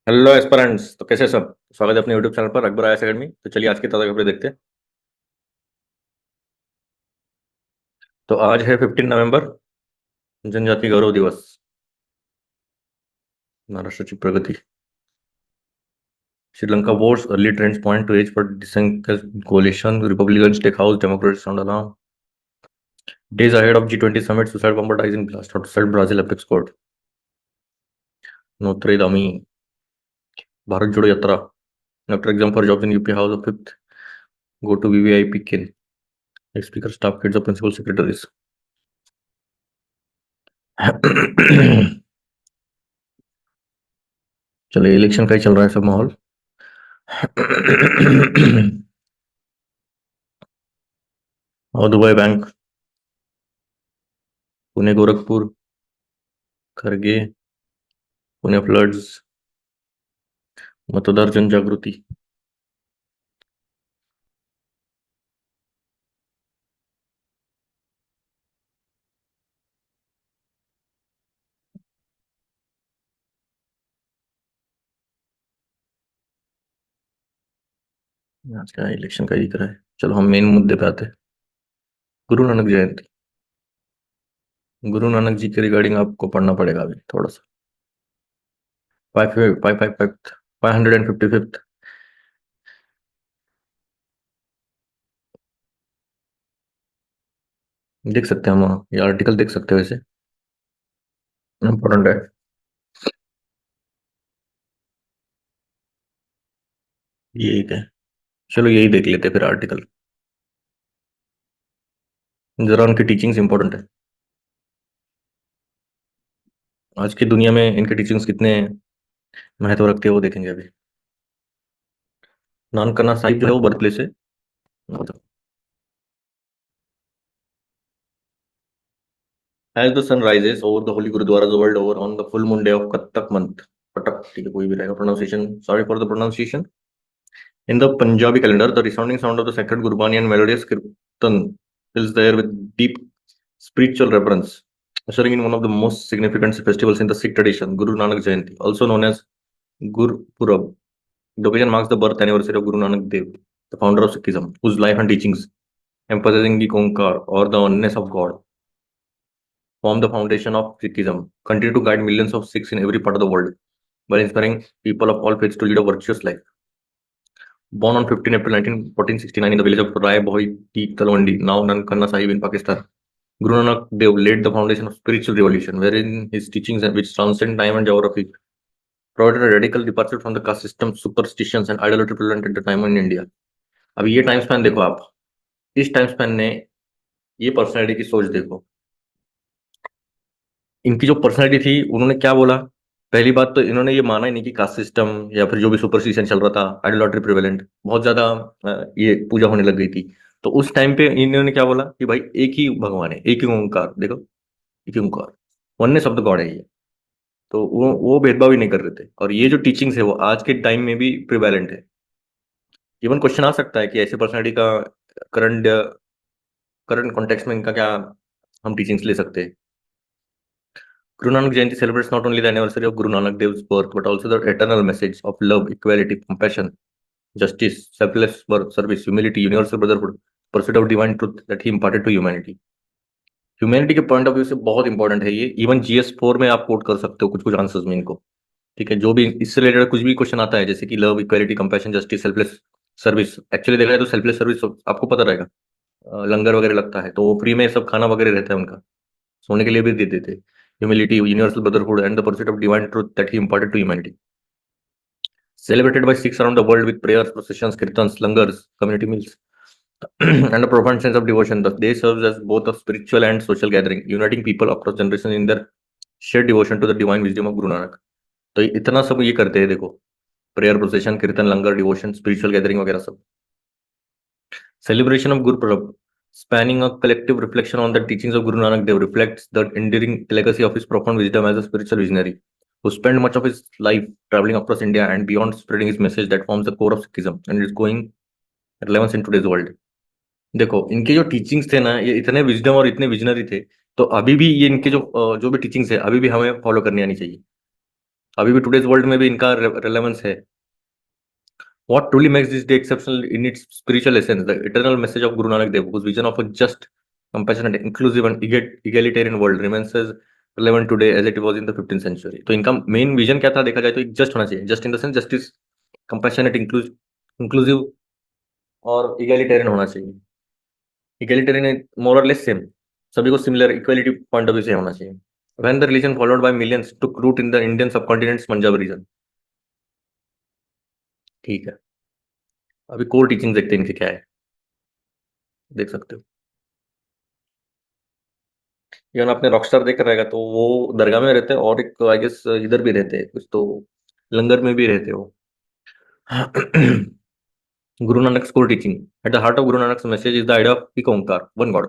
Hello aspirants. तो कैसे सब? स्वागत है अपने यूट्यूब चैनल पर अकबर आया अकेडमी। तो चलिए आज की ताज़ा खबरें देखते हैं। तो आज है 15 नवंबर, जनजाति गौरव दिवस। महाराष्ट्र की प्रगति। Sri Lanka votes early trends point to edge for coalition Republican stake house Democrats sound alarm. Days ahead of G20 summit suicide bomber dies in blast outside Brazil apex court. Notre Dame. Bharat Jodo Yatra. After exam for jobs in UP house of fifth go to VVIP kin. Speaker staff kids of principal secretaries. चलिए election का ही चल रहा है सब माहौल। और Dubai bank, Pune Gorakhpur, Kharge, Pune floods, मतदार जनजागृती। आज का इलेक्शन का ही दिख रहा है। चलो हम मेन मुद्दे पे आते हैं। गुरु नानक जयंती। गुरु नानक जी के रिगार्डिंग आपको पढ़ना पड़ेगा अभी थोड़ा सा। 555 555 देख सकते हैं हम, ये आर्टिकल देख सकते हैं वैसे। इम्पोर्टेंट है। ये एक है। चलो यही देख लेते हैं फिर आर्टिकल। जरा उनकी टीचिंग्स इंपॉर्टेंट है। आज की दुनिया में इनके टीचिंग्स कितने महत्व रखते हैं वो देखेंगे अभी। नानकना साहिब जो है वो बर्थ प्लेस है। As the sun rises over the holy Gurudwaras the world over on the full moon day of Kattak month, Katak, ठीक है कोई भी रहेगा pronunciation, sorry for the pronunciation. In the Punjabi calendar, the resounding sound of the sacred Gurbani and melodious Kirtan fills the air with deep spiritual reverence, ushering in one of the most significant festivals in the Sikh tradition, Guru Nanak Jayanti, also known as Gurpurab. The occasion marks the birth anniversary of Guru Nanak Dev, the founder of Sikhism, whose life and teachings, emphasizing the Onkar or the oneness of God, form the foundation of Sikhism, continue to guide millions of Sikhs in every part of the world, while inspiring people of all faiths to lead a virtuous life. Born on 15 April 1469 in the village of Rai Bhoi Talwandi, now Nankana Sahib in Pakistan, Guru Nanak Dev laid the foundation of spiritual revolution, wherein his teachings, which transcend time and geography, provided a radical departure from the caste system, superstitions and idolatry prevalent at the time in India. अब ये time span देखो आप, इस time span ने ये personality की सोच देखो। इनकी जो पर्सनैलिटी थी उन्होंने क्या बोला। पहली बात तो इन्होंने ये माना ही नहीं कि कास्ट सिस्टम या फिर जो भी सुपरस्टिशन चल रहा था, आइडोलॉट्री प्रिवेलेंट, बहुत ज्यादा ये पूजा होने लग गई थी। तो उस टाइम पे इन्होंने क्या बोला कि भाई एक ही भगवान है, एक ही ओंकार, देखो एक ही ओंकार, वननेस ऑफ द गॉड है ये। तो वो भेदभाव ही नहीं कर रहे थे, और ये जो टीचिंग्स है वो आज के टाइम में भी प्रिवेलेंट है। इवन क्वेश्चन आ सकता है कि ऐसे पर्सनैलिटी का करंट करंट कॉन्टेक्स्ट में इनका क्या हम टीचिंग्स ले सकते हैं। Guru Nanak Jayanti celebrates not only the anniversary of Guru Nanak Dev's birth, but also the eternal message of love, equality, compassion, justice, selfless service, humility, universal brotherhood, pursuit of divine truth that he imparted to humanity. Humanity के point of view से बहुत important है ये। Even GS4 में आप coat कर सकते हो कुछ कुछ आंसर्स में इनको। ठीक है, जो भी इससे रिलेटेड कुछ भी क्वेश्चन आता है, जैसे कि love, equality, compassion, justice, selfless service, actually देखा जाए तो सेल्फलेस सर्विस आपको पता रहेगा। लंगर वगैरह लगता है तो वो फ्री में सब खाना वगैरह रहता है उनका, सोने के लिए भी दे देते। Humility, universal brotherhood and the pursuit of divine truth that he imparted to humanity. Celebrated by Sikhs around the world with prayers, processions, kirtans, langars, community meals, and a profound sense of devotion. The day serves as both a spiritual and social gathering, uniting people across generations in their shared devotion to the divine wisdom of Guru Nanak. तो इतना सब ये करते हैं देखो, prayer, procession, कीर्तन, लंगर, devotion, spiritual gathering वगैरह सब। Celebration of Guru Purab, spanning a collective reflection on the teachings of Guru Nanak Dev, reflects the enduring legacy of his profound wisdom as a spiritual visionary, who spent much of his life traveling across India and beyond, spreading his message that forms the core of Sikhism and is going relevance in today's world. देखो इनके जो teachings थे ना, ये इतने wisdom और इतने visionary थे, तो अभी भी ये इनके जो जो भी टीचिंग्स है अभी भी हमें फॉलो करनी आनी चाहिए। अभी भी टुडेज वर्ल्ड में भी इनका रेलेवेंस है। What truly makes this day exceptional in its spiritual essence, the eternal message of Guru Nanak Dev, whose vision of a just, compassionate, inclusive, and egalitarian world remains as relevant today as it was in the 15th century. तो इनका main vision क्या था देखा जाए तो एक just होना चाहिए, just in the sense justice, compassionate, inclusive और इगैलिटेरियन होना चाहिए। इगैलिटेरियन मोर और लेस सेम, सभी को similar equality point of view से होना चाहिए। When the religion followed by millions took root in the Indian subcontinent's Punjab region, ठीक है। अभी कोर टीचिंग देखते हैं इनके क्या है, देख सकते हो। इवन आपने रॉकस्टार देखा रहेगा तो वो दरगाह में रहते हैं और एक आई गेस इधर भी रहते हैं कुछ तो, लंगर में भी रहते हो। Guru Nanak's core teaching. At the heart of Guru Nanak's message is the idea of Ek Onkar, one God,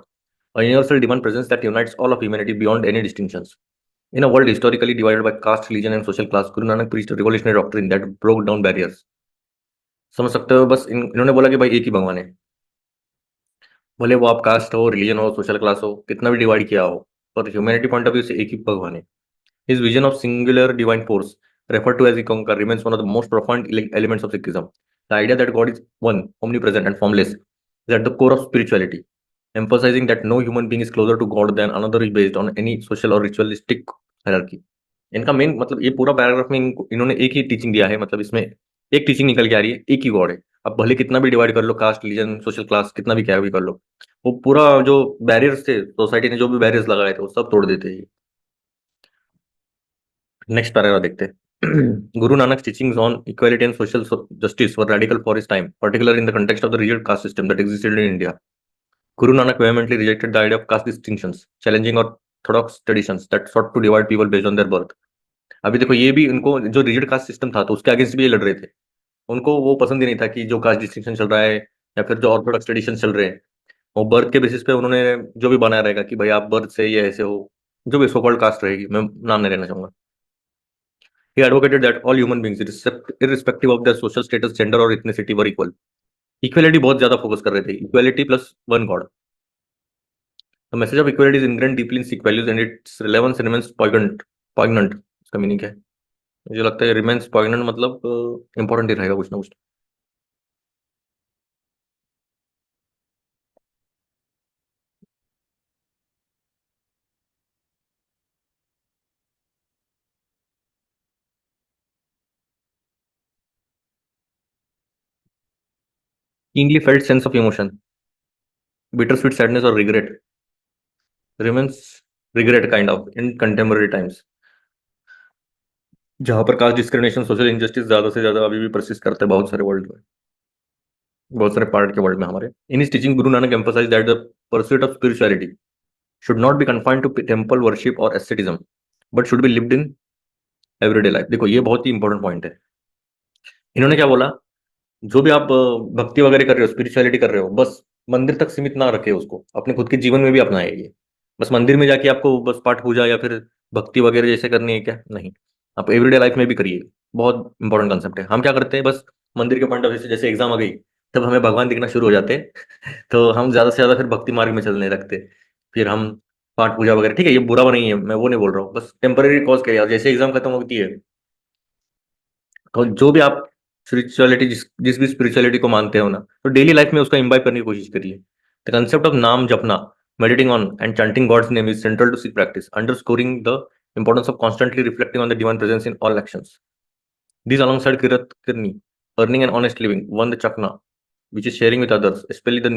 a universal divine presence that unites all of humanity beyond any distinctions. In a world historically divided by caste, religion, and social class, Guru Nanak preached a revolutionary doctrine that broke down barriers. समझ सकते हो, बस इन्होंने बोला कि भाई एक ही भगवान है, भले वो आप कास्ट हो, रिलीजन हो, सोशल क्लास हो, कितना भी डिवाइड किया हो, पर ह्यूमैनिटी पॉइंट ऑफ व्यू से एक ही भगवान है। His vision of singular divine force, referred to as Ikonkar, remains one of the most profound elements of Sikhism. The idea that God is one, omnipresent, and formless is at the core of spirituality, emphasizing that no human being is closer to God than another is based on any social or ritualistic hierarchy. इनका main मतलब ये पूरा paragraph में इन्होंने एक ही teaching दिया है, मतलब इसमें एक टीचिंग निकल के आ रही है, एक ही गॉड है। अब भले कितना भी डिवाइड कर लो, कास्ट, रिलीजन, सोशल क्लास, कितना भी क्या भी कर लो, वो पूरा जो बैरियर्स थे सोसाइटी ने, जो भी बैरियर्स लगाए थे, वो सब तोड़ देते हैं। नेक्स्ट पैराग्राफ देखते हैं। गुरु Nanak teachings on equality and social justice were radical for his time, particularly in the context of the rigid caste system that existed in India. Guru Nanak vehemently rejected the idea of caste distinctions, challenging orthodox traditions that sought to divide people based on their birth. अभी देखो ये भी उनको जो rigid caste system था तो उसके against भी ये लड़ रहे थे। उनको वो पसंद ही नहीं था कि जो कास्ट डिस्टिंक्शन चल रहा है या फिर जो ऑर्थोडॉक्स ट्रेडिशन चल रहे हैं, वो बर्थ के बेसिस पे उन्होंने जो भी बनाया रहेगा कि भाई आप बर्थ से ये ऐसे हो, जो भी सो कॉल्ड कास्ट रहेगी, मैं नाम नहीं लेना चाहूंगा। He advocated that all human beings, irrespective of their social status, gender or ethnicity, were equal. Equality बहुत ज्यादा फोकस कर रहे थे, equality plus one God. The message of equality is ingrained deeply in Sikh values and its relevance remains poignant. Poignant इसका meaning क्या है? मुझे लगता है remains poignant मतलब important ही रहेगा कुछ ना कुछ। Keenly felt sense of emotion, bittersweet sadness or regret remains regret kind of in contemporary times, जहां पर कास्ट डिस्क्रिमिनेशन, सोशल इंजस्टिस ज्यादा से ज्यादा अभी भी परसिस्ट करते हैं बहुत सारे वर्ल्ड में, बहुत सारे पार्ट के वर्ल्ड में हमारे। इन इस teaching Guru Nanak emphasise that the pursuit of spirituality should not be confined to temple worship or asceticism, but should be lived in everyday life। देखो ये बहुत ही इंपॉर्टेंट पॉइंट है। इन्होंने क्या बोला, जो भी आप भक्ति वगैरह कर रहे हो, स्पिरिचुअलिटी कर रहे हो, बस मंदिर तक सीमित ना रखे उसको, अपने खुद के जीवन में भी अपनाए ये। बस मंदिर में जाके आपको बस पाठ पूजा या फिर भक्ति वगैरह जैसे करनी है क्या, नहीं, आप एवरीडे लाइफ में भी करिए। बहुत इंपॉर्टेंट कंसेप्ट है। हम क्या करते हैं, बस मंदिर के पॉइंट ऑफ व्यू से, जैसे एग्जाम आ गई तब हमें भगवान दिखना शुरू हो जाते हैं तो हम ज्यादा से ज्यादा फिर भक्ति मार्ग में चलने लगते, फिर हम पाठ पूजा वगैरह, ठीक है ये बुरा नहीं है, मैं वो नहीं बोल रहा हूँ, बस टेम्पररी कॉज के लिए। और जैसे एग्जाम खत्म होती है तो जो भी आप स्पिरिचुअलिटी, जिस जिस भी स्पिरिचुअलिटी को मानते हो ना, तो डेली लाइफ में उसका इम्बाइब करने की कोशिश करिए। The concept of Naam Japna, meditating on and chanting God's name is central to Sikh practice, underscoring the importance of constantly reflecting on the divine presence in all actions. These alongside kirat kirni, earning an honest living, one the chakna, which is sharing with others, especially the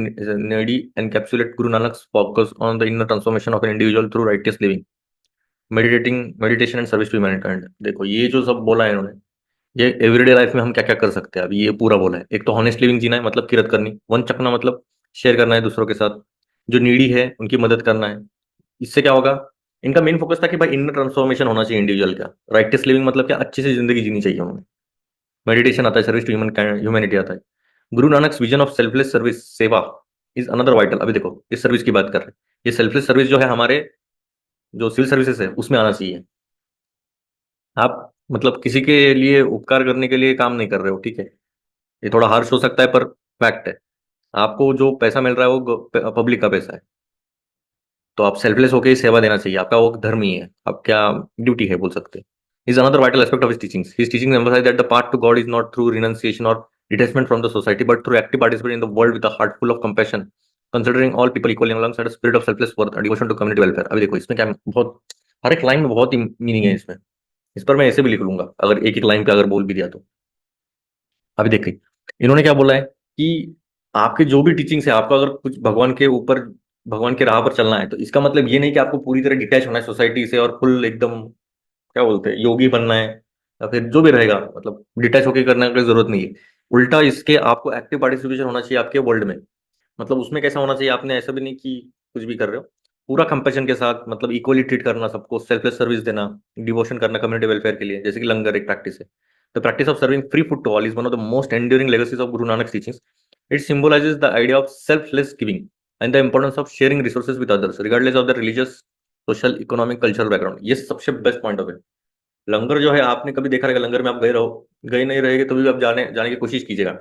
needy, encapsulate Guru Nanak's focus on the inner transformation of an individual through righteous living, meditation and service to mankind। देखो ये जो सब बोला है इन्होंने, ये everyday life में हम क्या क्या कर सकते हैं, अभी ये पूरा बोला है। एक तो हॉनेस्ट लिविंग जीना है, मतलब किरत करनी, वन चकना मतलब शेयर करना है दूसरों के साथ, जो नीडी है उनकी मदद करना है। इससे क्या होगा, इनका मेन फोकस था कि भाई इनर ट्रांसफॉर्मेशन होना चाहिए इंडिविजुअल का। राइटियस लिविंग मतलब क्या, अच्छे से जिंदगी जीनी चाहिए उन्हें। मेडिटेशन आता है, सर्विस टू ह्यूमैनिटी आता है। Guru Nanak vision of selfless service, सेवा इज अनदर वाइटल। अभी देखो इस सर्विस की बात कर रहे हैं, ये सेल्फलेस सर्विस जो है हमारे जो सिविल सर्विसेज है उसमें आना चाहिए। आप मतलब किसी के लिए उपकार करने के लिए काम नहीं कर रहे हो, ठीक है, ये थोड़ा हार्श हो सकता है पर फैक्ट है। आपको जो पैसा मिल रहा है वो पब्लिक का पैसा है, तो आप सेल्फलेस होकर ही सेवा देना चाहिए, आपका वो धर्म ही है, आप क्या ड्यूटी है बोल सकते हैं। is another vital aspect of his teachings. His teachings emphasize that the path to God is not through renunciation or detachment from the society, but through active participation in the world with a heart full of compassion, considering all people equally alongside a spirit of selfless worth and devotion to community welfare. अभी देखो इसमें क्या बहुत हर एक line में बहुत meaning है इसमें। इस पर मैं ऐसे भी लिख लूंगा अगर एक एक लाइन पे अगर बोल भी दिया तो। अभी देखिए इन्होंने क्या बोला है कि आपके जो भी टीचिंग्स है आपको अगर कुछ भगवान के ऊपर भगवान के राह पर चलना है तो इसका मतलब ये नहीं कि आपको पूरी तरह डिटैच होना है सोसाइटी से और फुल एकदम क्या बोलते हैं योगी बनना है या फिर जो भी रहेगा मतलब डिटैच होकर करने की जरूरत नहीं है। उल्टा इसके आपको एक्टिव पार्टिसिपेशन होना चाहिए आपके वर्ल्ड में। मतलब उसमें कैसा होना चाहिए आपने ऐसा भी नहीं कि कुछ भी कर रहे हो पूरा कंपैशन के साथ मतलब इक्वली ट्रीट करना सबको सेल्फलेस सर्विस देना डिवोशन करना कम्युनिटी वेलफेयर के लिए जैसे कि लंगर एक प्रैक्टिस है। The practice of serving free food to all is one of the most enduring legacies of Guru Nanak teachings. It symbolises the idea of selfless giving and the importance of sharing resources with others regardless of the religious social economic cultural background. ये सबसे best point of है। लंगर जो है आपने कभी देखा रहेगा लंगर में आप गए रहो गए नहीं रहेंगे तो भी आप जाने जाने की कोशिश कीजिएगा।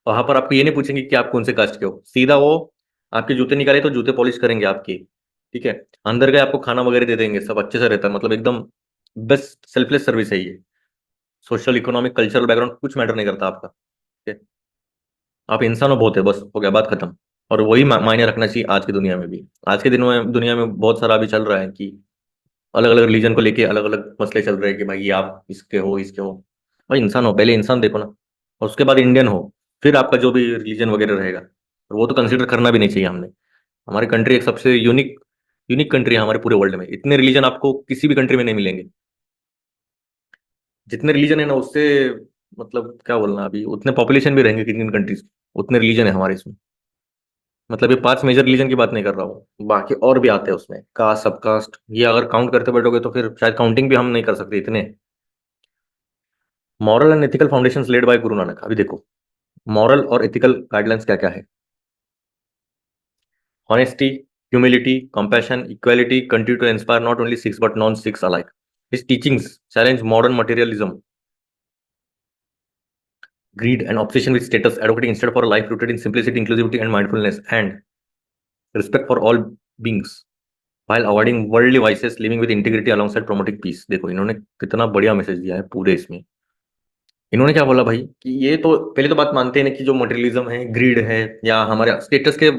वहां पर आपको ये नहीं पूछेंगे कि आप कौन से कास्ट के हो सीधा वो आपके जूते निकाले तो जूते पॉलिश करेंगे आपकी। ठीक है। अंदर गए आपको खाना वगैरह दे देंगे सब अच्छे से रहता है मतलब एकदम बेस्ट सेल्फलेस सर्विस है ये। सोशल इकोनॉमिक कल्चरल बैकग्राउंड कुछ मैटर नहीं करता आपका। ठीक है। आप इंसान हो बहुत है बस हो गया बात खत्म। और वही मायने रखना चाहिए आज की दुनिया में भी। आज के दिनों में दुनिया में बहुत सारा अभी चल रहा है कि अलग अलग रिलीजन को लेके अलग अलग मसले चल रहे हैं कि भाई ये आप इसके हो। भाई इंसान हो पहले इंसान देखो ना और उसके बाद इंडियन हो फिर आपका जो भी रिलीजन वगैरह रहेगा और वो तो कंसिडर करना भी नहीं चाहिए हमने। हमारी कंट्री एक सबसे यूनिक यूनिक कंट्री है हमारे पूरे वर्ल्ड में इतने रिलीजन आपको किसी भी कंट्री में नहीं मिलेंगे। जितने रिलीजन है ना उससे मतलब क्या बोलना अभी उतने पॉपुलेशन भी रहेंगे कितनी कंट्रीज उतने रिलीजन है हमारे इसमें। मतलब ये 5 मेजर रिलीजन की बात नहीं कर रहा हूँ बाकी और भी आते हैं उसमें कास्ट सब कास्ट ये अगर काउंट करते बैठोगे तो फिर शायद काउंटिंग भी हम नहीं कर सकते इतने। Moral and ethical foundations led by Guru Nanak. अभी देखो मॉरल और एथिकल गाइडलाइंस क्या क्या है। Honesty, humility, compassion, equality continue to inspire not only Sikhs but non-Sikhs alike. His teachings challenge modern materialism, greed, and obsession with status, advocating instead for a life rooted in simplicity, inclusivity, and mindfulness, and respect for all beings, while avoiding worldly vices, living with integrity alongside promoting peace. देखो इन्होंने कितना बढ़िया message दिया है पूरे इसमें। इन्होंने क्या बोला भाई कि ये तो पहले तो बात मानते हैं ना कि जो मटेरियलिज्म है ग्रीड है या हमारे स्टेटस के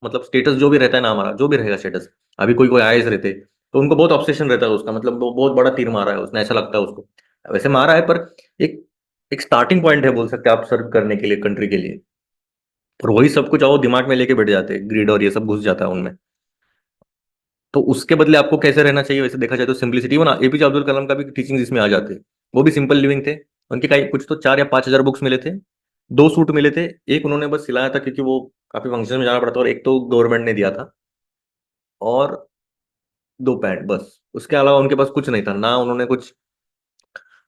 मतलब स्टेटस जो भी रहता है ना हमारा जो भी रहेगा स्टेटस। अभी कोई कोई आईएएस रहते तो उनको बहुत ऑब्सेशन रहता है उसका मतलब वो बहुत बड़ा तीर मारा है उसने ऐसा लगता है उसको। वैसे मारा है पर एक एक स्टार्टिंग पॉइंट है बोल सकते हैं आप सर्व करने के लिए कंट्री के लिए। और वही सब कुछ वो दिमाग में लेके बैठ जाते हैं ग्रीड और ये सब घुस जाता है उनमें। तो उसके बदले आपको कैसे रहना चाहिए वैसे देखा जाए तो सिंपलिसिटी वो ना एपीजे अब्दुल कलाम का भी टीचिंग इसमें आ जाते हैं। वो भी सिंपल लिविंग थे। उनके कई कुछ तो 4 या 5 हजार बुक्स मिले थे। 2 सूट मिले थे। एक उन्होंने बस सिलाया था क्योंकि वो काफी फंक्शन में जाना पड़ता और एक तो गवर्नमेंट ने दिया था। और 2 पैंट बस उसके अलावा उनके पास कुछ नहीं था ना उन्होंने कुछ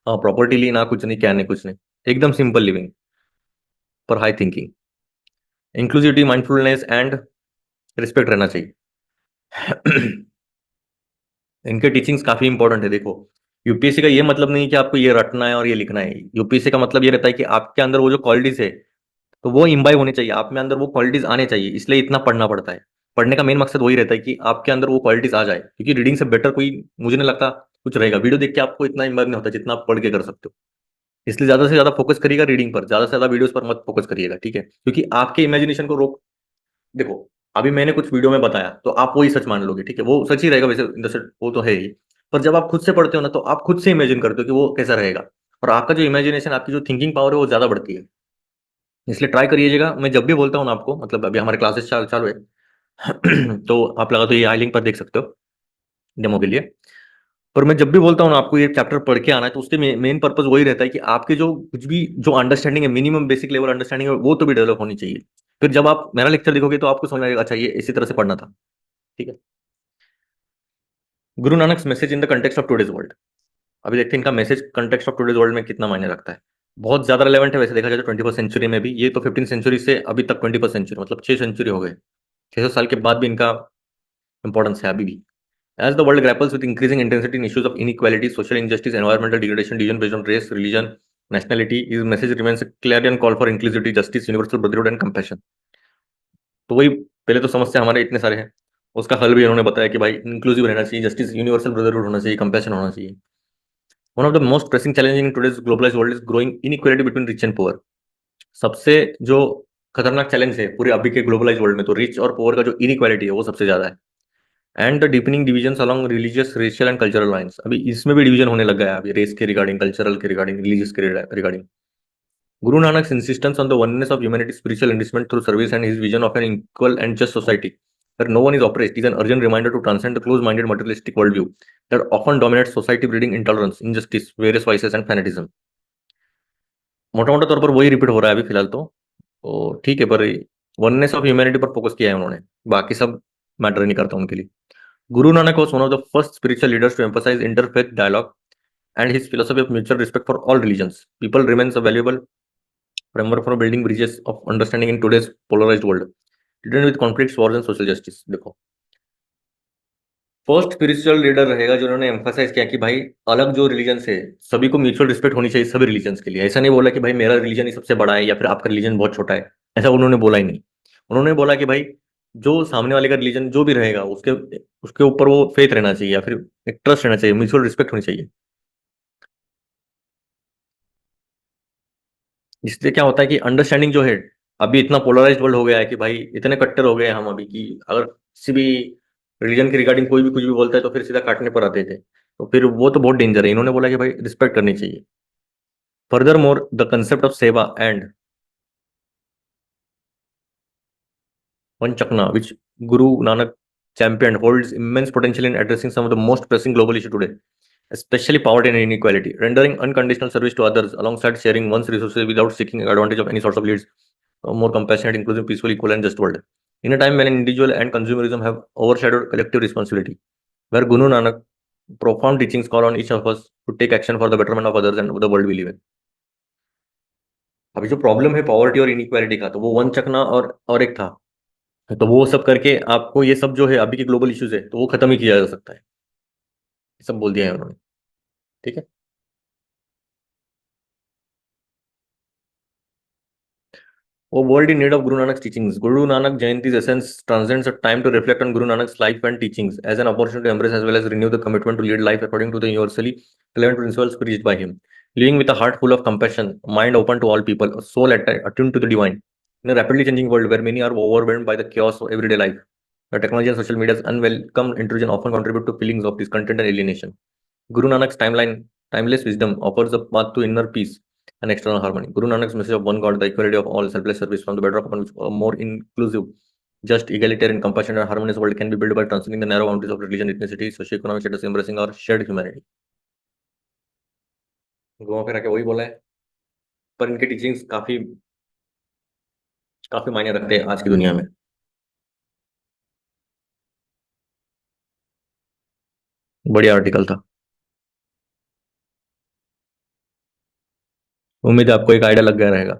प्रॉपर्टी ली ना कुछ नहीं क्या नहीं कुछ नहीं। एकदम सिंपल लिविंग पर high thinking inclusivity mindfulness and respect रहना चाहिए। इनके टीचिंग्स काफी इंपॉर्टेंट है देखो। यूपीएससी का ये मतलब नहीं कि आपको ये रटना है और ये लिखना है। यूपीएससी का मतलब ये रहता है कि आपके अंदर वो जो क्वालिटीज है तो वो इम्बाइब होनी चाहिए आप में अंदर वो क्वालिटीज आने चाहिए इसलिए इतना पढ़ना पड़ता है। पढ़ने का मेन मकसद वही रहता है कि आपके अंदर वो क्वालिटीज आ जाए क्योंकि रीडिंग से बेटर कोई मुझे नहीं लगता कुछ रहेगा। वीडियो देख के आपको इतना इम्बाइब नहीं होता जितना आप पढ़ के कर सकते हो। इसलिए ज्यादा से ज्यादा फोकस करिएगा रीडिंग पर ज्यादा से ज्यादा वीडियोस पर मत फोकस करिएगा ठीक है क्योंकि आपके इमेजिनेशन को रोक देखो। अभी मैंने कुछ वीडियो में बताया तो आप वही सच मान लोगे ठीक है वो सच ही रहेगा वैसे इन द सेंस वो तो है ही। पर जब आप खुद से पढ़ते हो ना तो आप खुद से इमेजिन करते हो कि वो कैसा रहेगा। और आपका जो इमेजिनेशन आपकी जो थिंकिंग पावर है वो ज्यादा बढ़ती है। इसलिए ट्राई करिएगा मैं जब भी बोलता हूँ ना आपको मतलब अभी हमारे क्लासेस चालू है तो आप लगा तो ये आई लिंक पर देख सकते हो डेमो के लिए। पर मैं जब भी बोलता हूँ ना आपको ये चैप्टर पढ़ के आना है तो उसके मेन पर्पज वही रहता है कि आपके जो कुछ भी जो अंडरस्टैंडिंग है मिनिमम बेसिक लेवल अंडरस्टैंडिंग है वो तो भी डेवलप होनी चाहिए। फिर जब आप मेरा लेक्चर देखोगे तो आपको समझ में आएगा अच्छा ये इसी तरह से पढ़ना था। ठीक है। Guru Nanak message in the context of today's world. अभी देखते हैं इनका message context of today's world में कितना मायने रखता है। बहुत ज्यादा रेलेवेंट है वैसे देखा जाए तो 21st सेंचुरी में भी ये तो 15th सेंचुरी से अभी तक 21st सेंचुरी मतलब 6 सेंचुरी हो गए। 600 साल के बाद भी इनका इंपॉर्टेंस है अभी भी। As the world grapples with increasing intensity in issues of inequality, social injustice, environmental degradation, division based on race, religion, nationality, his message remains a clarion call for inclusivity, justice, universal brotherhood and compassion. तो वही पहले तो समस्या हमारे इतने सारे हैं उसका हल भी इन्होंने बताया कि भाई इंक्लूसिव रहना चाहिए जस्टिस यूनिवर्सल ब्रदरहुड होना चाहिए कंपैशन होना चाहिए। One of the most pressing challenge in today's globalised world is growing inequality between rich and poor. सबसे जो खतरनाक चैलेंज है पूरे अभी के ग्लोबलाइज वर्ल्ड में, तो रिच और पुअर का जो इनइक्वालिटी है वो सबसे ज्यादा है। And the deepening division along religious, racial and cultural lines, अभी इसमें भी डिवीजन होने लग गया है अभी, रेस के रिगार्डिंग, कल्चरल के रिगार्डिंग, रिलीजियस के regarding. Guru Nanak's insistence on the oneness of humanity's spiritual enrichment through service and his vision of an equal and just society where no one is oppressed is an urgent reminder to transcend the close-minded materialistic worldview that often dominates society, breeding intolerance, injustice, various vices and fanatism। मोटा मोटा तौर पर वही repeat हो रहा है अभी फिलहाल तो ठीक है, पर वननेस ऑफ ह्यूमैनिटी पर फोकस किया है उन्होंने, बाकी सब मैटर नहीं करता उनके लिए। Guru Nanak was one of the first spiritual leaders to emphasize interfaith dialogue and his philosophy of mutual respect for all religions. People remains a valuable framework for building bridges of understanding in today's polarized world, ridden with conflicts, wars and social justice। देखो, first spiritual leader रहेगा जिन्होंने emphasise किया कि भाई अलग जो religion है सभी को म्यूचुअल रिस्पेक्ट होनी चाहिए सभी रिलीजन्स के लिए। ऐसा नहीं बोला कि भाई मेरा रिलीजन ही सबसे बड़ा है या फिर आपका रिलीजन बहुत छोटा है, ऐसा उन्होंने बोला ही नहीं। उन्होंने बोला कि भाई जो सामने वाले का रिलीजन जो भी रहेगा उसके उसके ऊपर वो फेथ रहना चाहिए या फिर एक ट्रस्ट रहना चाहिए, म्यूचुअल रिस्पेक्ट होनी चाहिए। इससे क्या होता है कि अंडरस्टैंडिंग जो है, अभी इतना पोलराइज्ड वर्ल्ड हो गया है कि भाई इतने कट्टर हो गए हैं हम अभी कि अगर किसी भी रिलीजन के रिगार्डिंग कोई भी कुछ भी बोलता है तो फिर सीधा काटने पर आते थे, तो फिर वो तो बहुत डेंजर है। इन्होंने बोला कि भाई रिस्पेक्ट करनी चाहिए। Further more the concept of सेवा and Panchakna, which Guru Nanak championed, holds immense potential in addressing some of the most pressing global issues today, especially poverty and inequality. Rendering unconditional service to others alongside sharing one's resources without seeking advantage of any sorts of leads a more compassionate, inclusive, peaceful, equal, and just world. In a time when individual and consumerism have overshadowed collective responsibility, where Guru Nanak profound teachings call on each of us to take action for the betterment of others and the world we live in। अभी जो problem है poverty और inequality का, तो वो one चकना और एक था, तो वो सब करके आपको ये सब जो है अभी के ग्लोबल इश्यूज है तो वो खत्म ही किया जा सकता है। ये सब बोल दिया है उन्होंने। ठीक है। वो world in need of Guru Nanak teachings, Guru Nanak जयंती's essence transcends a time to reflect on Guru Nanak's life and teachings as an opportunity to embrace as well as renew the commitment to lead life according to the universally relevant principles preached by him, living with a heart full of compassion, a mind open to all people, a soul attuned to the divine in a rapidly changing world where many are overwhelmed by the chaos of everyday life, where technology and social media's unwelcome intrusion often contribute to feelings of discontent and alienation. Guru Nanak's timeless wisdom offers a path to inner peace and external harmony. Guru Nanak's message of one God, the equality of all, selfless service from the bedrock upon which a more inclusive, just, egalitarian, compassionate, and harmonious world can be built by transcending the narrow boundaries of religion, ethnicity, socioeconomic status, embracing our shared humanity। घुमा फिरा के वही बोला है, पर इनके teachings काफी काफी मायने रखते हैं आज की दुनिया में। बढ़िया आर्टिकल था। उम्मीद है आपको एक आइडिया लग गया रहेगा।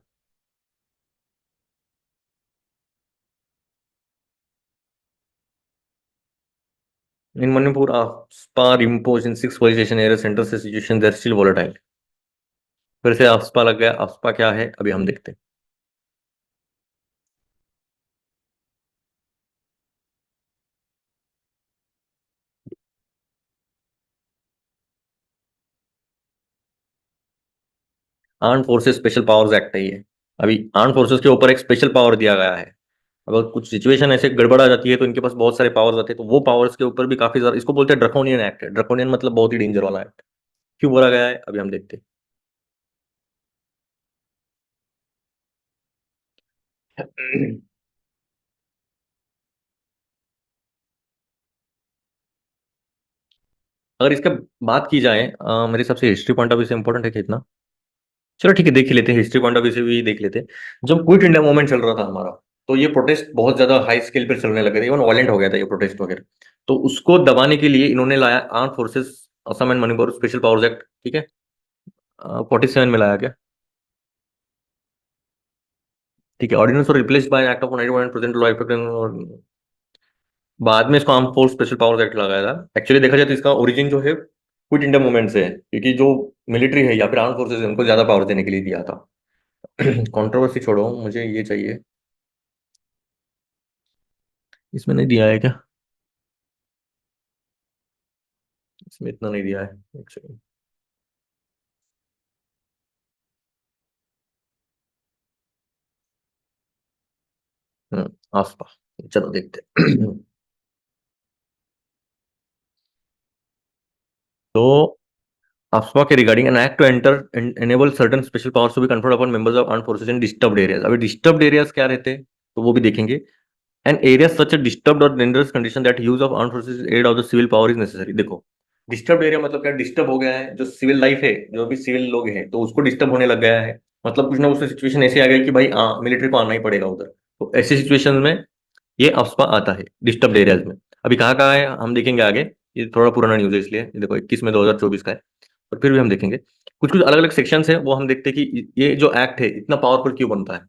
In Manipur, AFSPA imposed in six police station area centers a situation they're still volatile। फिर से AFSPA लग गया, AFSPA क्या है अभी हम देखते हैं। Arm forces special powers act है ये। अभी आर्म फोर्सेस के ऊपर एक स्पेशल पावर दिया गया है। अगर कुछ सिचुएशन ऐसे गड़बड़ा जाती है तो इनके पास बहुत सारे पावर्स आते हैं, तो वो पावर्स के ऊपर भी काफी ज्यादा, इसको बोलते हैं ड्रकोनियन एक्ट है। ड्रकोनियन मतलब बहुत ही डेंजर वाला एक्ट। क्यों बोला गया है अभी हम देखते हैं। अगर इसका बात की जाए, मेरे हिसाब से हिस्ट्री पॉइंट ऑफ व्यू से इंपॉर्टेंट है कितना। चलो ठीक है, देख ही लेते हैं, हिस्ट्री पॉइंट ऑफ व्यू से भी देख लेते हैं। जब क्विट इंडिया मूवमेंट चल रहा था हमारा, तो ये प्रोटेस्ट बहुत ज्यादा हाई स्केल पर चलने लगे थे, इवन वायलेंट हो गया था ये प्रोटेस्ट वगैरह। तो उसको दबाने के लिए इन्होंने लाया arm forces Assam and Manipur special powers act. ठीक है। 47 में लाया गया। ठीक है। ऑर्डिनेंस और replaced by act of 91 present law effect. बाद में इसको arm force special powers act लगाया था। एक्चुअली देखा जाए तो इसका ओरिजिन जो है क्विट इंडिया मूवमेंट से है, क्योंकि जो मिलिट्री है या फिर आर्म फोर्सेस है उनको ज्यादा पावर देने के लिए दिया था। कंट्रोवर्सी छोड़ो, मुझे ये चाहिए। इसमें नहीं दिया है क्या? इसमें इतना नहीं दिया है। एक सेकंड। आफ्सपा, चलो देखते हैं। तो आफ्सपा के regarding an act to enter enable certain special powers to be conferred upon members of armed forces in disturbed areas. अभी डिस्टर्ब्ड एरियाज क्या रहते हैं तो वो भी देखेंगे। An area such a disturbed or dangerous condition that use of armed forces aid of the civil power is necessary। देखो, disturb area मतलब क्या, डिस्टर्ब हो गया है जो सिविल लाइफ है, जो भी सिविल लोग हैं तो उसको डिस्टर्ब होने लग गया है, मतलब कुछ ना कुछ सिचुएशन ऐसे आ गया कि भाई हाँ मिलिट्री को आना ही पड़ेगा उधर। तो ऐसी सिचुएशन में ये अफस्पा आता है डिस्टर्ब एरियाज में। अभी कहाँ है हम देखेंगे आगे। ये थोड़ा पुराना न्यूज है इसलिए ये देखो 21 में 2024 का है, पर फिर भी हम देखेंगे कुछ कुछ अलग अलग सेक्शंस है, वो हम देखते हैं कि ये जो एक्ट है इतना पावरफुल क्यों बनता है।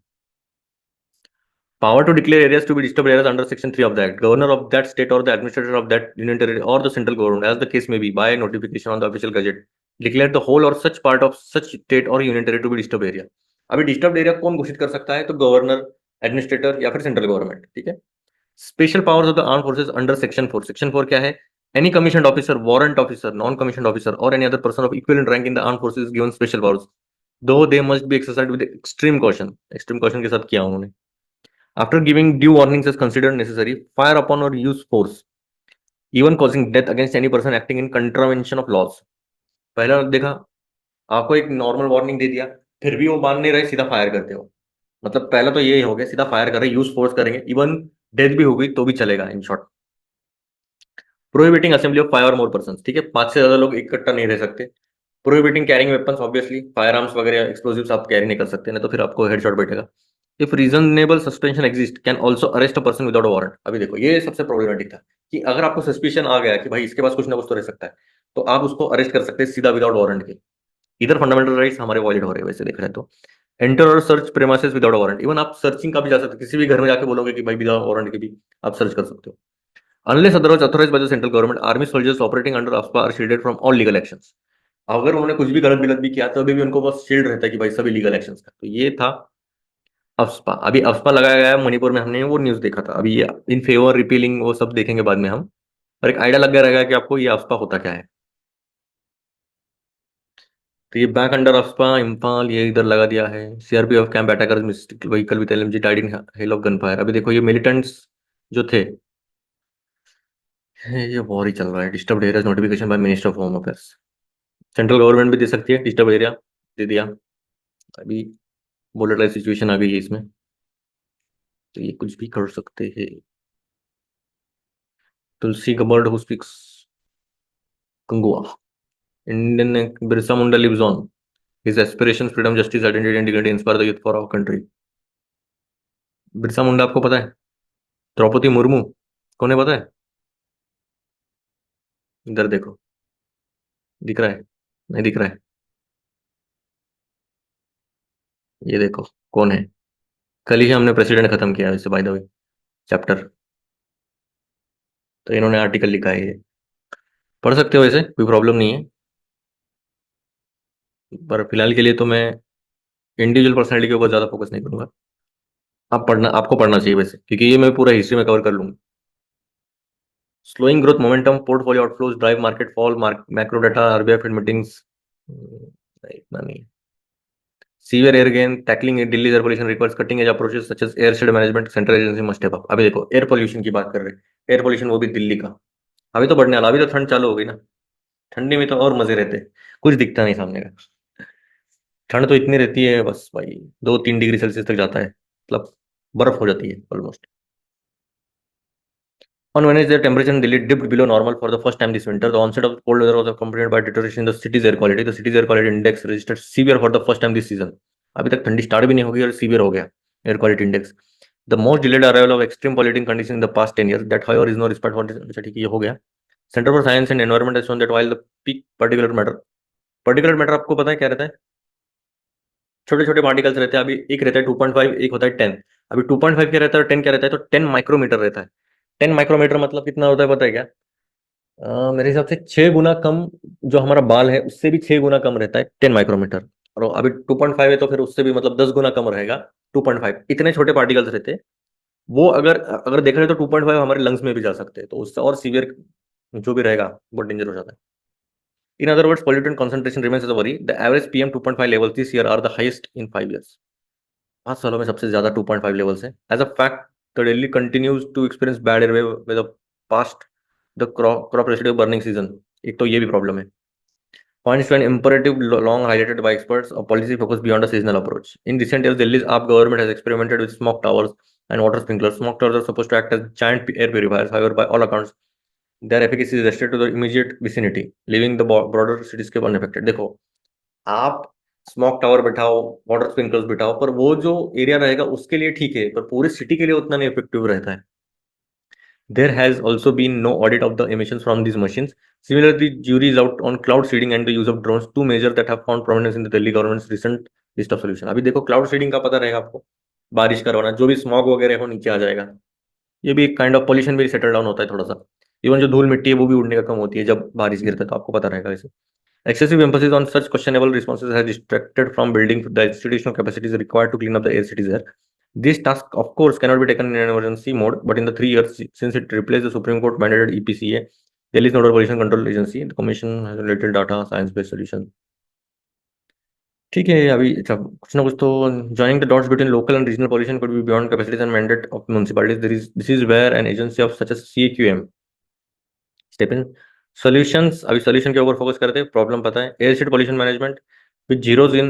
Power to declare areas to be disturbed areas under Section 3 of the Act. Governor of that state or the administrator of that union territory or the central government, as the case may be, by notification on the official gazette, declare the whole or such part of such state or union territory to be disturbed area। अभी disturb area कौन घोषित कर सकता है, तो governor, administrator या फिर central government, ठीक है। Special powers of the arm forces under section 4। Section 4 क्या है? Any commission officer, warrant officer, non commission officer और any other person of equivalent rank in the arm forces given special powers, though they must be exercised with extreme caution. Extreme caution के साथ किया उन्होंने। After giving due warnings as considered necessary, fire upon or use force, even causing death against any person acting in contravention of laws। पहला देखा, आपको एक normal warning दे दिया, फिर भी वो मान नहीं रहे, सीधा फायर करते हो। मतलब पहला तो ये हो गया, सीधा फायर कर रहे, यूज फोर्स करेंगे, इवन डेथ भी होगी तो भी चलेगा in short. Prohibiting assembly of 5 और मोर पर्सन, ठीक है, 5 से ज्यादा लोग इकट्ठा नहीं रह सकते। Prohibiting carrying weapons, obviously fire arms वगैरह एक्सप्लोजिव्स आप कैरी नहीं कर सकते, ना तो फिर आपको हेडशॉट बैठेगा। If reasonable suspension exist can also arrest a person without warrant. अभी देखो ये सबसे प्रॉब्लमेटिक था कि अगर आपको सस्पिशन आ गया कि भाई इसके पास कुछ ना कुछ तो रह सकता है, तो आप उसको अरेस्ट कर सकते हैं सीधा विदाउट वारंट के। इधर फंडामेंटल राइट्स हमारे वॉलिड हो रहे हैं वैसे देख रहे हैं तो। एंटर और search premises without warrant, even आप सर्चिंग का भी जा सकते हैं, किसी भी घर में जाके बोलोगे कि भाई विदाउट वारंट के भी आप सर्च कर सकते हो। Unless otherwise authorised by the central government, army soldiers operating under AFSPA are shielded from all legal actions. अगर उन्होंने कुछ भी गलत बिलत भी किया तो अभी भी उनको बस शील्ड रहता है कि भाई सभी लीगल एक्शंस का। तो ये था अफस्पा। अभी अफस्पा लगाया गया है मणिपुर में, हमने वो न्यूज देखा था। अभी ये इन फेवर रिपीलिंग वो सब देखेंगे बाद में हम, और एक आइडिया लग गया रहेगा कि आपको ये अफस्पा होता क्या है। तो ये बैक अंडर अफस्पा इम्फाल, ये इधर लगा दिया है। CRPF camp attackers mistake vehicle with LMG died in hell of gun fire. अभी देखो ये मिलिटेंट्स जो थे, ये वॉर ही चल रहा है। Disturb areas notification by minister of home affairs. Central government भी दे सकती है डिस्टर्ब एरिया, दे दिया। अभी वोलेटाइल सिचुएशन आ गई है इसमें, तो ये कुछ भी कर सकते हैं। Tulsi Gabbard who speaks Kanguva. Indian Birsa Munda lives on, his aspirations freedom justice identity and dignity inspire the youth for our country. Birsa Munda आपको पता है? द्रौपदी मुर्मू कौन है पता है? इधर देखो, दिख रहा है? नहीं दिख रहा है? ये देखो कौन है। कल ही हमने प्रेसिडेंट खत्म किया वैसे बाय द वे, चैप्टर। तो इन्होंने आर्टिकल लिखा है ये, पढ़ सकते हो वैसे, कोई प्रॉब्लम नहीं है। पर फिलहाल के लिए तो मैं इंडिविजुअल पर्सनैलिटी के ऊपर ज़्यादा फोकस नहीं करूंगा। आप पढ़ना, आपको पढ़ना चाहिए वैसे, क्योंकि ये मैं पूरा हिस्ट्री में कवर कर लूंगा। Slowing growth momentum, portfolio outflows drive market fall, macro data, RBI fed meetings, इतना नहीं। Severe air gain, tackling Delhi air pollution requires cutting edge approaches such as air shed management, central agency must step up. अभी देखो air pollution की बात कर रहे हैं, air pollution वो भी दिल्ली का। अभी तो बढ़ने वाला, अभी तो ठंड चालू हो गई ना, ठंडी में तो और मजे रहते हैं, कुछ दिखता नहीं सामने का। ठंड तो इतनी रहती है बस भाई, 2-3 डिग्री सेल्सियस तक जाता है, मतलब बर्फ हो जाती है almost. On Wednesday, the temperature in Delhi dipped below normal for the first time this winter. The onset of cold weather was accompanied by deterioration in the city's air quality. The city's air quality index registered severe for the first time this season. अभी तक ठंडी start भी नहीं होगी और severe हो गया air quality index. The most delayed arrival of extreme polluting condition in the past 10 years, that however is no respect for. अच्छा ठीक है, ये हो गया। Centre for science and environment has shown that while the peak particular matter आपको पता है क्या रहता है? छोटे छोटे पार्टिकल्स रहते हैं। अभी एक रहता है 2.5, एक होता है 10। अभी 2.5 क्या रहता है और 10 क्या रहता है? तो 10 माइक्रोमीटर रहता है। 10 माइक्रोमीटर मतलब कितना होता है पता है क्या? मेरे हिसाब से 6 गुना कम, जो हमारा बाल है उससे भी 6 गुना कम रहता है 10 माइक्रोमीटर। और अभी 2.5 है तो फिर उससे भी मतलब 10 गुना कम रहेगा 2.5। इतने छोटे पार्टिकल्स रहते हैं। वो अगर अगर देख रहे हैं तो 2.5 हमारे लंग्स में भी जा सकते हैं, तो उससे और सीवियर जो भी रहेगा बहुत डेंजर हो जाता है। In other words, pollutant concentration remains as a worry. The average PM 2.5 levels this year are the highest in 5 years। 5 सालों में सबसे ज्यादा 2.5 लेवल्स है। As a fact, The Delhi continues to experience bad air with the past the crop residue burning season. एक तो ये भी problem है. Points to an imperative long highlighted by experts, a policy focused beyond a seasonal approach. In recent years, Delhi's AAP government has experimented with smoke towers and water sprinklers. Smoke towers are supposed to act as giant air purifiers. However, by all accounts, their efficacy is restricted to the immediate vicinity, leaving the broader cityscape unaffected. देखो, आप smoke tower बिठाओ, water sprinklers बिठाओ, पर वो जो area रहेगा उसके लिए ठीक है, पर पूरी सिटी के लिए उतना नहीं इफेक्टिव रहता है. There has also been no audit of the emissions from these machines. Similarly, jury is out on cloud seeding and the use of drones, two measures that have found prominence in the Delhi government's recent list of solution. अभी देखो cloud seeding का पता रहेगा आपको, बारिश करवाना, जो भी स्मॉग वगैरह है वो नीचे आ जाएगा. ये भी एक काइंड ऑफ पॉल्यूशन भी सेटल डाउन होता है थोड़ा सा. इवन जो धूल मिट्टी है वो भी उड़ने का कम होती है जब बारिश गिरता है, तो आपको पता रहेगा इसे. Excessive emphasis on such questionable responses has distracted from building the institutional capacities required to clean up the air cities here. This task, of course, cannot be taken in an emergency mode, but in the 3 years since it replaced the Supreme Court mandated EPCA, Delhi's Nodal Pollution Control Agency, the Commission has related data, science-based solution. ठीक है, अभी अच्छा कुछ ना कुछ तो joining the dots between local and regional pollution could be beyond capacities and mandate of municipalities. This is where an agency of such as CAQM step in. Solutions, अभी solution के ऊपर फोकस करते हैं. प्रॉब्लम पता है, air state pollution management with zeros in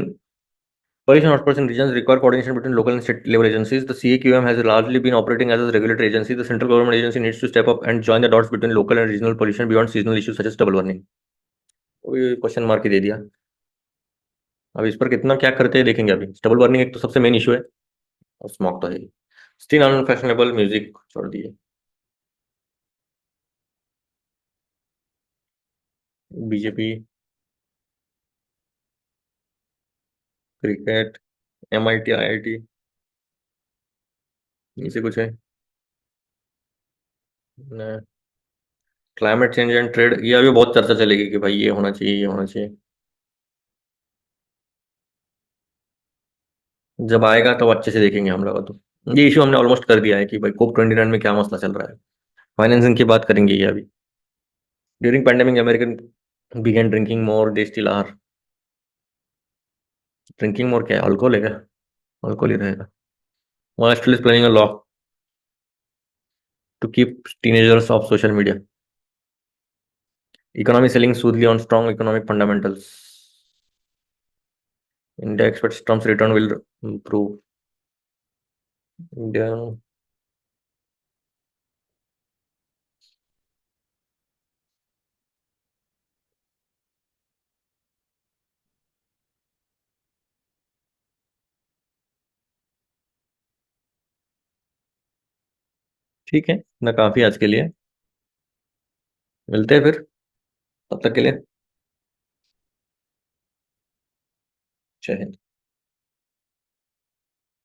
pollution hotspots in regions require coordination between local and state level agencies. The CAQM has largely been operating as a regulatory agency. The central government agency needs to step up and join the dots between local and regional pollution beyond seasonal issues such as double warning. Question mark ही दे दिया. अब इस पर कितना क्या करते हैं देखेंगे. अभी डबल वार्निंग एक तो सबसे मेन इशू है, और स्मॉक तो है. स्टिल अनफैशनेबल म्यूजिक छोड़ दिए. बीजेपी, क्रिकेट, MIT, IIT, इसे कुछ है. क्लाइमेट चेंज एंड ट्रेड, ये अभी बहुत चर्चा चलेगी कि भाई ये होना चाहिए, ये होना चाहिए. जब आएगा तो अच्छे से देखेंगे हम लोग. तो ये इशू हमने ऑलमोस्ट कर दिया है कि भाई COP29 में क्या मसला चल रहा है. फाइनेंसिंग की बात करेंगे ये अभी. During pandemic American began drinking more, they still are. Drinking more क्या है, अल्कोहल है क्या? अल्कोहल ही रहेगा. While still is planning a law to keep teenagers off social media. Economy selling smoothly on strong economic fundamentals. India expects Trump's return will improve. India, ठीक है ना, काफी आज के लिए. मिलते हैं फिर, तब तक के लिए जय हिंद.